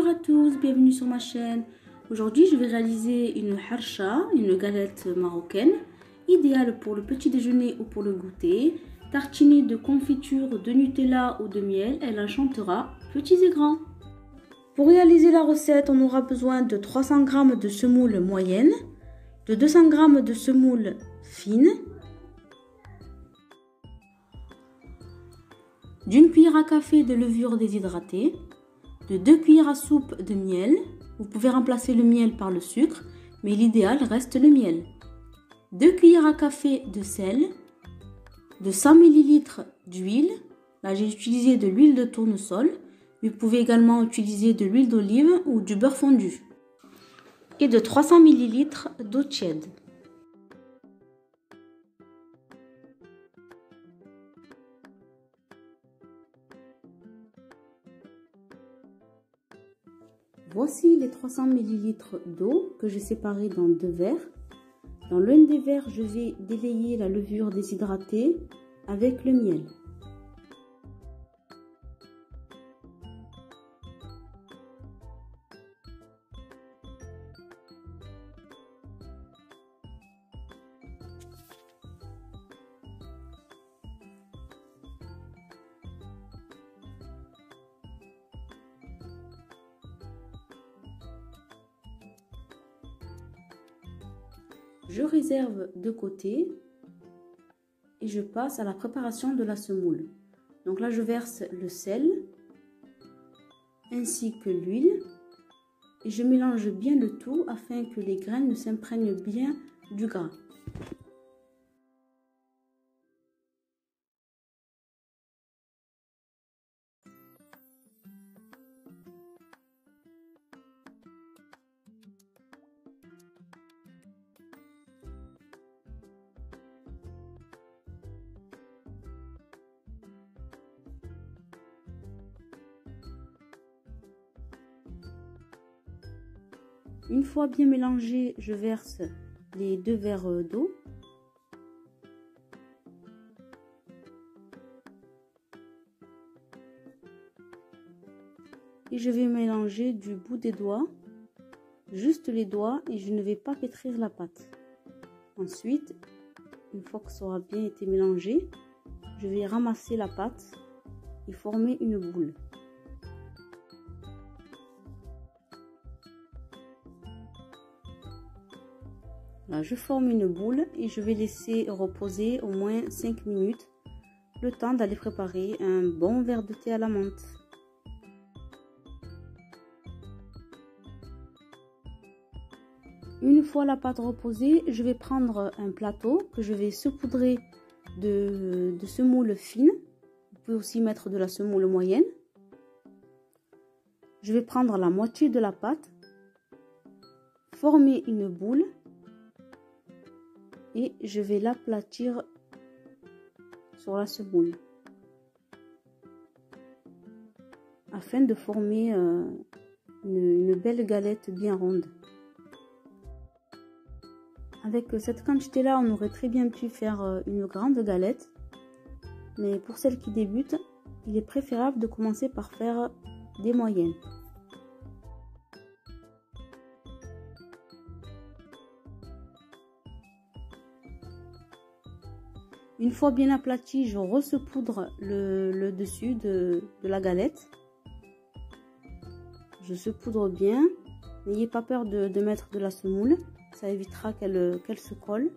Bonjour à tous, bienvenue sur ma chaîne. Aujourd'hui, je vais réaliser une harsha, une galette marocaine, idéale pour le petit déjeuner ou pour le goûter, tartinée de confiture, de Nutella ou de miel. Elle enchantera petits et grands. Pour réaliser la recette, on aura besoin de 300 g de semoule moyenne, de 200 g de semoule fine, d'une cuillère à café de levure déshydratée, de 2 cuillères à soupe de miel. Vous pouvez remplacer le miel par le sucre, mais l'idéal reste le miel. 2 cuillères à café de sel, de 100 ml d'huile. Là, j'ai utilisé de l'huile de tournesol, mais vous pouvez également utiliser de l'huile d'olive ou du beurre fondu. Et de 300 ml d'eau tiède. Voici les 300 ml d'eau que j'ai séparée dans 2 verres. Dans l'un des verres, je vais délayer la levure déshydratée avec le miel. Je réserve de côté et je passe à la préparation de la semoule. Donc là, je verse le sel ainsi que l'huile et je mélange bien le tout afin que les graines s'imprègnent bien du gras. Une fois bien mélangé, je verse les 2 verres d'eau. Et je vais mélanger du bout des doigts, juste les doigts, et je ne vais pas pétrir la pâte. Ensuite, une fois que ça aura bien été mélangé, je vais ramasser la pâte et former une boule. Là, je forme une boule et je vais laisser reposer au moins 5 minutes, le temps d'aller préparer un bon verre de thé à la menthe. Une fois la pâte reposée, je vais prendre un plateau que je vais saupoudrer de semoule fine. Vous pouvez aussi mettre de la semoule moyenne. Je vais prendre la moitié de la pâte, former une boule et je vais l'aplatir sur la semoule afin de former une belle galette bien ronde. Avec cette quantité là, on aurait très bien pu faire une grande galette, mais pour celles qui débutent, il est préférable de commencer par faire des moyennes. Une fois bien aplati, je resaupoudre le dessus de la galette. Je saupoudre bien. N'ayez pas peur de mettre de la semoule. Ça évitera qu'elle se colle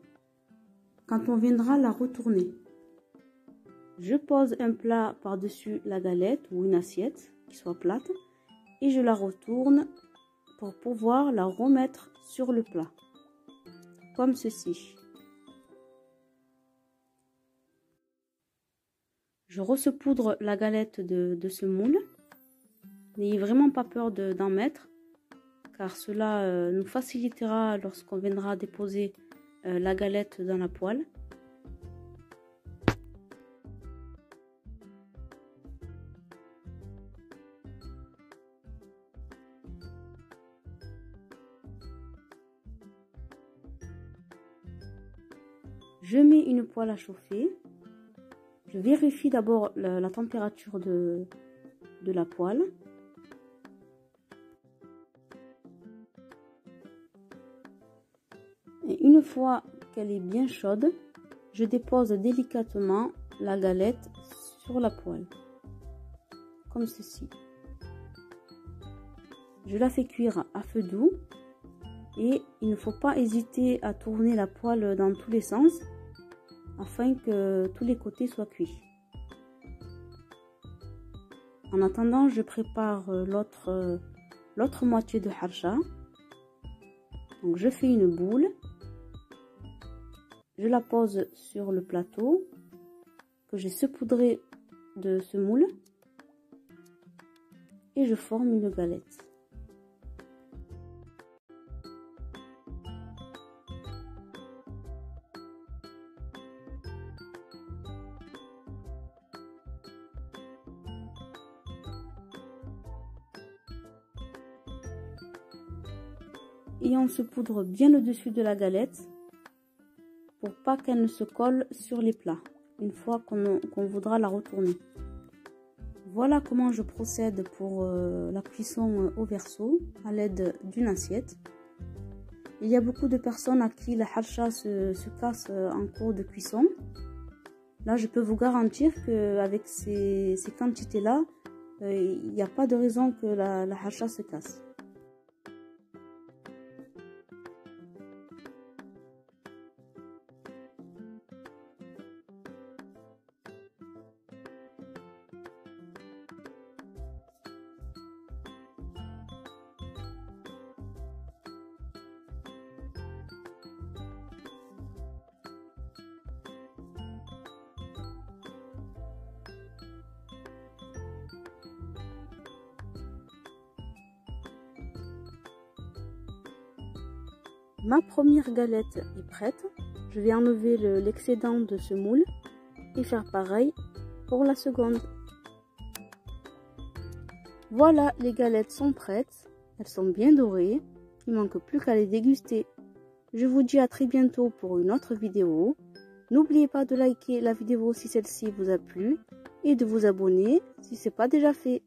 quand on viendra la retourner. Je pose un plat par-dessus la galette ou une assiette qui soit plate et je la retourne pour pouvoir la remettre sur le plat. Comme ceci. Je resaupoudre la galette de semoule. N'ayez vraiment pas peur d'en mettre, car cela nous facilitera lorsqu'on viendra déposer la galette dans la poêle. Je mets une poêle à chauffer. Je vérifie d'abord la température de la poêle. Une fois qu'elle est bien chaude, je dépose délicatement la galette sur la poêle, comme ceci. Je la fais cuire à feu doux et il ne faut pas hésiter à tourner la poêle dans tous les sens afin que tous les côtés soient cuits. En attendant, je prépare l'autre moitié de harcha. Donc je fais une boule, je la pose sur le plateau que j'ai saupoudré de semoule et je forme une galette. Et on saupoudre bien le dessus de la galette pour pas qu'elle ne se colle sur les plats une fois qu'on voudra la retourner. Voilà comment je procède pour la cuisson au verso à l'aide d'une assiette. Il y a beaucoup de personnes à qui la harcha se casse en cours de cuisson. Là, je peux vous garantir qu'avec ces quantités-là, il n'y a pas de raison que la harcha se casse. Ma première galette est prête. Je vais enlever l'excédent de semoule et faire pareil pour la seconde. Voilà, les galettes sont prêtes. Elles sont bien dorées. Il ne manque plus qu'à les déguster. Je vous dis à très bientôt pour une autre vidéo. N'oubliez pas de liker la vidéo si celle-ci vous a plu et de vous abonner si ce n'est pas déjà fait.